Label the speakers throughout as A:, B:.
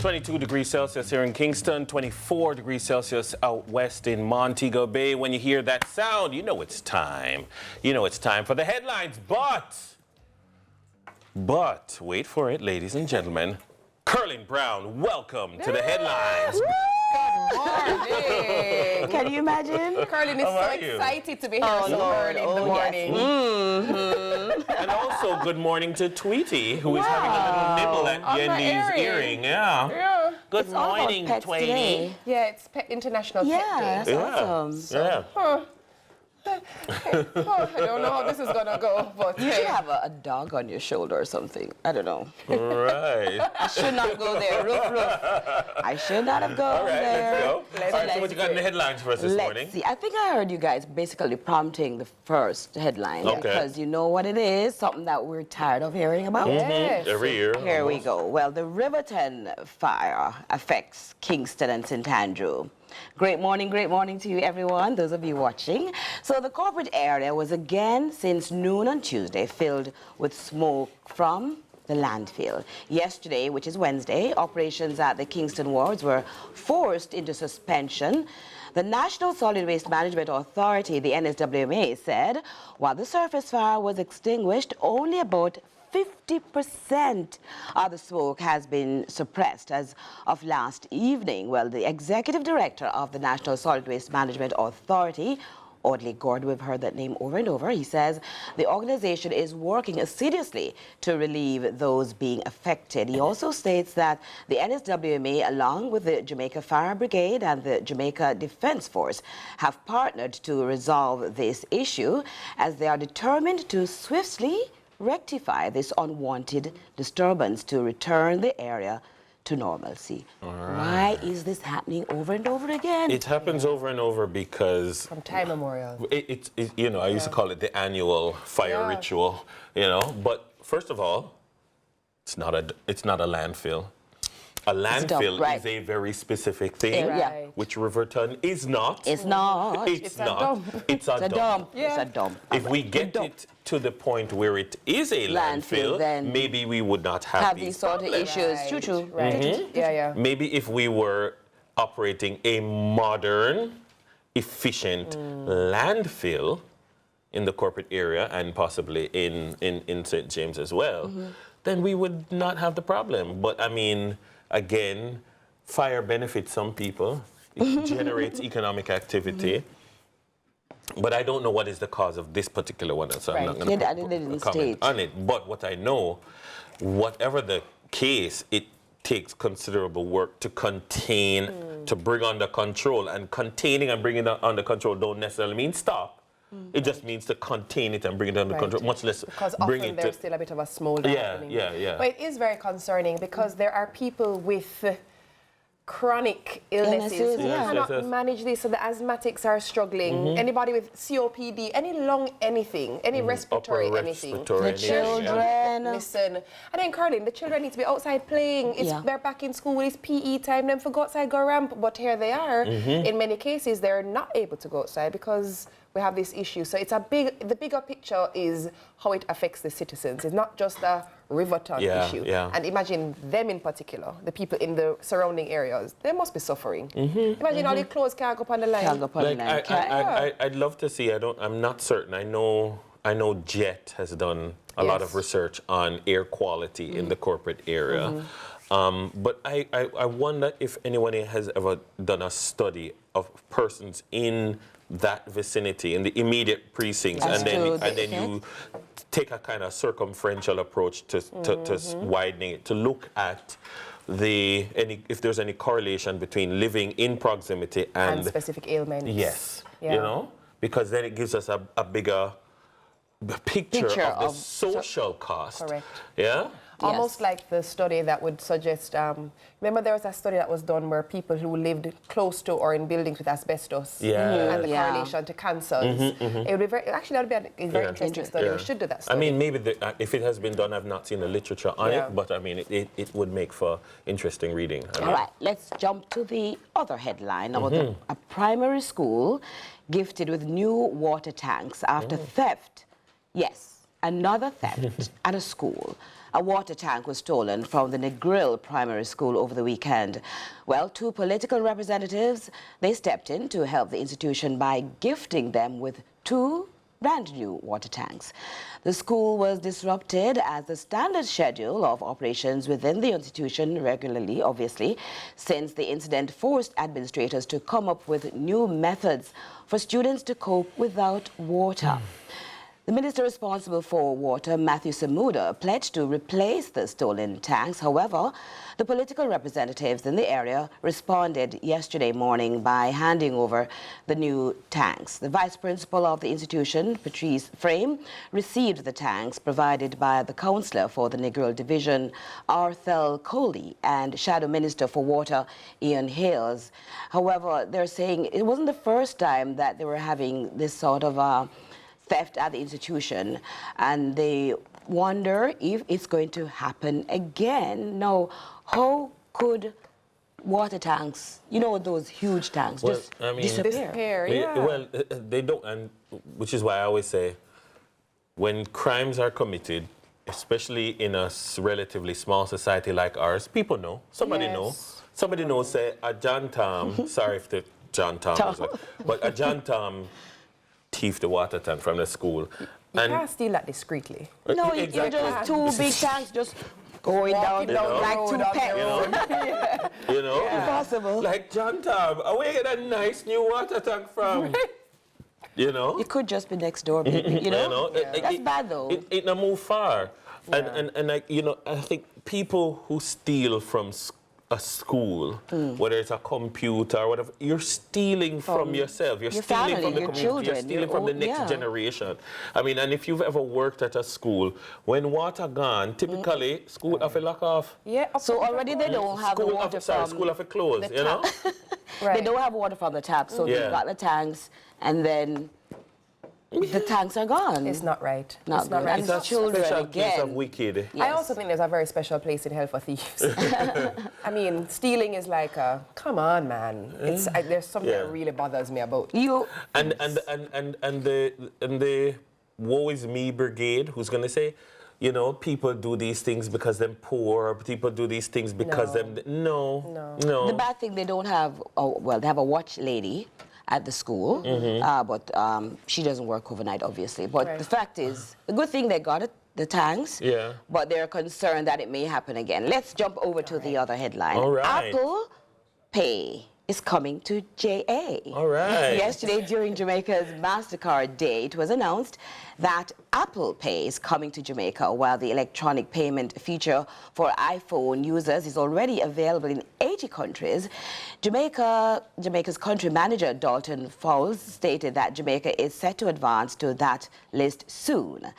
A: 22 degrees Celsius here in Kingston, 24 degrees Celsius out west in Montego Bay. When you hear that sound, you know it's time. You know it's time for the headlines, but wait for it, ladies and gentlemen. Curling Brown, welcome to the headlines.
B: Good morning.
C: Can you imagine?
B: Curling is so excited to be here so early in the morning.
C: Yes.
A: And also, good morning to Tweety, who is having a little nibble at Yendi's earring. Yeah. Good
C: It's all about
A: morning,
C: pets
A: Tweety.
C: today.
B: Yeah, it's International Pet
C: Yeah,
B: Day.
C: that's awesome.
A: Yeah.
B: I don't know how this is gonna go, but
C: You should have a dog on your shoulder or something. I don't know.
A: Right.
C: I should not go there. Roof, roof. I should not have gone
A: All right,
C: there.
A: let's go. All right, so what you got in the headlines for us this morning?
C: Let's see. I think I heard you guys basically prompting the first headline.
A: Okay.
C: Because you know what it is, something that we're tired of hearing about.
B: Yes.
A: Every year.
C: Here we go. Well, the Riverton fire affects Kingston and St. Andrew. Great morning to you, everyone, those of you watching. So the corporate area was again since noon on Tuesday filled with smoke from the landfill. Yesterday, which is Wednesday, operations at the Kingston wards were forced into suspension. The National Solid Waste Management Authority, the NSWMA, said while the surface fire was extinguished, only about 50% of the smoke has been suppressed as of last evening. Well, the executive director of the National Solid Waste Management Authority, Audley Gord, we've heard that name over and over, he says the organization is working assiduously to relieve those being affected. He also states that the NSWMA, along with the Jamaica Fire Brigade and the Jamaica Defence Force, have partnered to resolve this issue as they are determined to swiftly rectify this unwanted disturbance to return the area to normalcy. Why is this happening over and over again?
A: It happens over and over because
B: From time immemorial.
A: it's you know, I used to call it the annual fire ritual, you know. But first of all, it's not a landfill. A landfill is a very specific thing,
B: Right.
A: which Riverton is not.
C: It's not.
A: It's not.
B: dump.
A: It's a dump.
C: It's a dump.
A: If we get it to the point where it is a landfill,
C: then
A: maybe we would not have
C: these sort of
A: problems.
C: issues.
B: Right.
C: Choo-choo.
B: Right. Yeah.
A: Maybe if we were operating a modern, efficient landfill in the corporate area and possibly in St. James as well, then we would not have the problem. But I mean, again, fire benefits some people. It generates economic activity. But I don't know what is the cause of this particular one, so I'm not going to comment on it. But what I know, whatever the case, it takes considerable work to contain, to bring under control. And containing and bringing it under control don't necessarily mean stop. It just means to contain it and bring it under control, much less
B: because
A: bring
B: often
A: it
B: there's
A: to...
B: still a bit of a smolder happening.
A: Yeah.
B: But it is very concerning because there are people with chronic illnesses who cannot manage this. So the asthmatics are struggling. Anybody with COPD, any lung anything, any respiratory anything.
C: The children.
B: Listen, and then Carlin, the children need to be outside playing. They're back in school, it's PE time, them for go outside, go ramp. But here they are. In many cases, they're not able to go outside because we have this issue. So it's the bigger picture is how it affects the citizens. It's not just a Riverton issue. And imagine them in particular, the people in the surrounding areas, they must be suffering. Imagine all the clothes can't go up on the line.
A: I'd love to see, I'm not certain. I know Jet has done a lot of research on air quality in the corporate area. But I wonder if anyone has ever done a study of persons in that vicinity, in the immediate precincts, and then you take a kind of circumferential approach to widening it, to look at if there's any correlation between living in proximity and
B: specific ailments.
A: Yes, you know, because then it gives us a bigger picture of the social cost.
B: Correct.
A: Yeah.
B: Almost like the study that would suggest, remember there was a study that was done where people who lived close to or in buildings with asbestos and the correlation to cancers. It would be that would be a very interesting study. We should do that study.
A: I mean, maybe if it has been done, I've not seen the literature on it, but I mean, it would make for interesting reading.
C: All right, let's jump to the other headline about a primary school gifted with new water tanks after theft. Yes. another theft at a school. A water tank was stolen from the Negril Primary School over the weekend. Well, 2 political representatives, they stepped in to help the institution by gifting them with 2 brand new water tanks. The school was disrupted as the standard schedule of operations within the institution regularly, obviously, since the incident forced administrators to come up with new methods for students to cope without water. The minister responsible for water, Matthew Samuda, pledged to replace the stolen tanks. However, the political representatives in the area responded yesterday morning by handing over the new tanks. The vice principal of the institution, Patrice Frame, received the tanks provided by the councillor for the Negril Division, Arthel Coley, and Shadow Minister for Water, Ian Hales. However, they're saying it wasn't the first time that they were having this sort of theft at the institution, and they wonder if it's going to happen again. Now, how could water tanks, you know, those huge tanks, just disappear?
A: Well, they don't, and which is why I always say, when crimes are committed, especially in a relatively small society like ours, people know. Somebody knows. Somebody knows, say, a John Tom, sorry if the John Tom is like, but a John Tom thief the water tank from the school.
B: You can't steal that discreetly.
C: No, you're just 2 big tanks just going down like 2 pets.
A: You know?
C: Impossible.
A: Like, John Tom, where you get a nice new water tank from? You know?
C: It could just be next door, baby, you know? That's bad, though.
A: It don't move far. And like, you know, I think people who steal from a school, whether it's a computer or whatever, you're stealing from yourself. You're stealing
C: family,
A: from the
C: your
A: community.
C: children,
A: you're stealing from the next generation. I mean, and if you've ever worked at a school, when water gone, typically school have to lock off.
B: Yeah.
C: So already they don't have the water from...
A: School have to close, you know?
C: They don't have water from the tap, so they've got the tanks, and then the tanks are gone.
B: It's not right.
C: Not good.
B: right.
A: It's a
C: children
A: special case of
C: again.
A: wicked.
C: Yes.
B: I also think there's a very special place in hell for thieves. I mean, stealing is like come on, man. It's there's something that really bothers me about
C: You
A: and the woe is me brigade, who's gonna say, you know, people do these things because they're poor, or people do these things because no.
C: The bad thing, they don't have, well, they have a watch lady at the school, but she doesn't work overnight, obviously. But the fact is, the good thing they got the tanks, but they're concerned that it may happen again. Let's jump over to the other headline.
A: All right.
C: Apple Pay is coming to JA.
A: All right.
C: Yesterday, during Jamaica's MasterCard Day, it was announced that Apple Pay is coming to Jamaica, while the electronic payment feature for iPhone users is already available in 80 countries. Jamaica's country manager, Dalton Fowles, stated that Jamaica is set to advance to that list soon.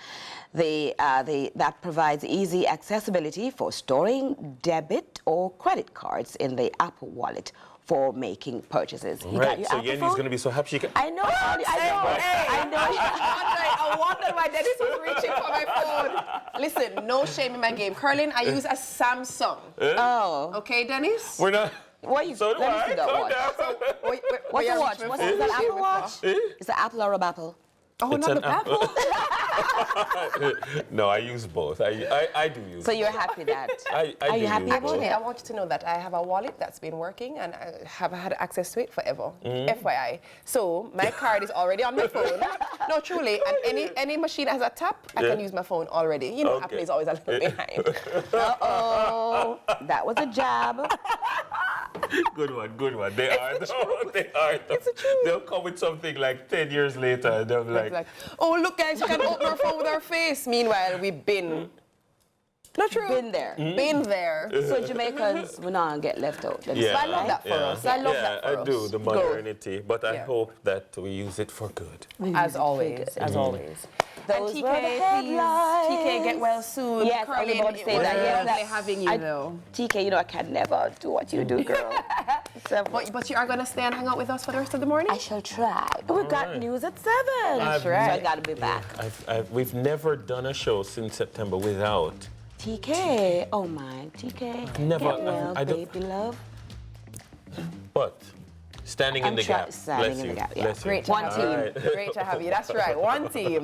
C: That provides easy accessibility for storing debit or credit cards in the Apple Wallet for making purchases.
A: Right, so Yenny's going to be so happy she can...
C: I know.
B: I wondered why Dennis was reaching for my phone. Listen, no shame in my game. Curling, I use a Samsung.
C: Oh.
B: Okay, Dennis?
A: We're not...
C: What you?
A: So do
C: Let me
A: I.
C: see that
A: Calm
C: watch.
A: down.
C: What's the watch? What's that Apple Watch? It's an Apple or a Apple?
B: Oh,
A: It's
B: not
A: an
B: the Apple?
A: No, I use both. I do use
C: So you're happy that?
A: I
C: Are
A: do
C: you happy
A: use
C: about
A: both.
B: Actually, I want you to know that I have a wallet that's been working and I have had access to it forever. FYI. So my card is already on my phone. No, truly. And any machine that has a tap, I can use my phone already. You know, Apple is always a little behind.
C: Uh-oh. That was a jab.
A: Good one. They are though. It's the truth. They'll come with something like 10 years later and they'll be like,
B: oh, look, guys, we can open our phone with our face. Meanwhile, we've been... Not true.
C: Been there.
B: Been there.
C: So Jamaicans will not get left out.
B: So I love that for us. I love that for us.
A: I do, the modernity. But I hope that we use it for good.
B: As always. As always.
C: Those
B: and
C: were the
B: TK,
C: headlines.
B: TK, get well soon.
C: Yes, I was about to say that.
B: Yes,
C: Yes,
B: having you, though.
C: TK, you know, I can never do what you do, girl.
B: But you are going to stay and hang out with us for the rest of the morning?
C: I shall try. We've got news at 7.
B: That's
C: So
B: right.
C: I got to be back.
A: We've never done a show since September without.
C: TK, oh my, TK.
A: Never,
C: Get well,
A: I don't-
C: baby love.
A: But standing in the gap.
C: Standing
A: Bless
C: in the
A: you.
C: gap, yeah.
A: Bless you.
B: Great to
C: One
B: have
C: team.
B: you. Great to have you. That's right. One team.